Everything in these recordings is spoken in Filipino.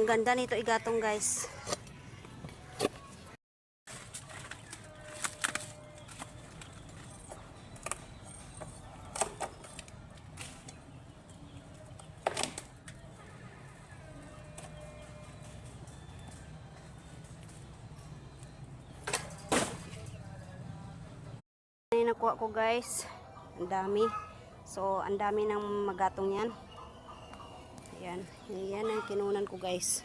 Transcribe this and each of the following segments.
Ang ganda nito igatong, guys. Nakuha ko, guys, ang dami. So ang dami ng magatong yan. Ayan, yan ang kinunan ko, guys.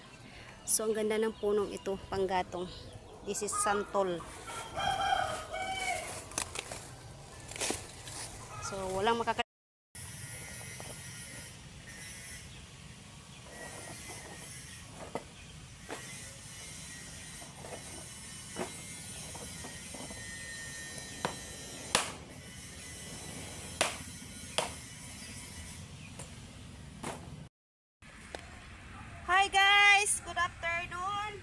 So ang ganda ng punong ito, panggatong. This is santol. So walang makaka Hi guys! Good afternoon!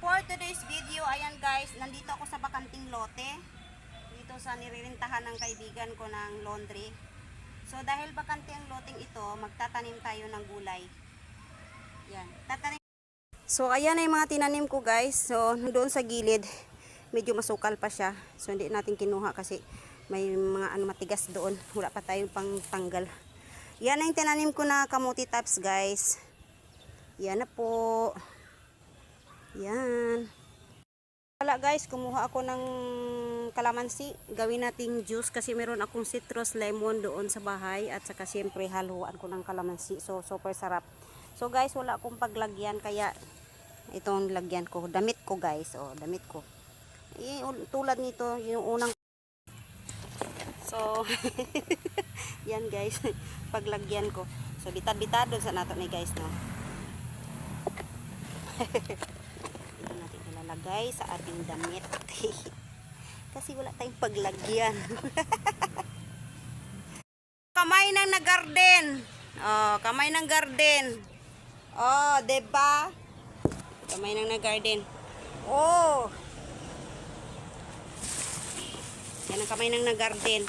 For today's video, ayan guys, nandito ako sa bakanting lote. Dito sa niririntahan ng kaibigan ko ng laundry. So dahil bakante ang loteng ito, magtatanim tayo ng gulay. Yan, tatanim. So ayan ay mga tinanim ko, guys. So doon sa gilid, medyo masukal pa siya. So hindi natin kinuha kasi may mga matigas doon. Wala pa tayong pang tanggal. Yan ang tinanim ko na kamuti tops, guys. Yan na po. Yan. Wala, guys, kumuha ako ng kalamansi. Gawin nating juice kasi meron akong citrus lemon doon sa bahay. At saka siyempre haluan ko ng kalamansi. So super sarap. So guys, wala akong paglagyan. Kaya itong lagyan ko. Damit ko, guys. O, damit ko. Tulad nito, yung unang. So, yan guys. Paglagyan ko. So bitad-bitad doon sa nato ni guys, no. Ito natin ilalagay sa ating damit. Kasi wala tayong paglagyan. Kamay ng nag-garden. Oh, kamay ng garden. Oh, 'di ba? Kamay ng nag-garden. Oh. Yan ang kamay ng nag-garden.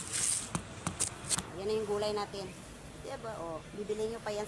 Yan yung gulay natin. 'Di ba? Oh, bibili nyo pa yan sa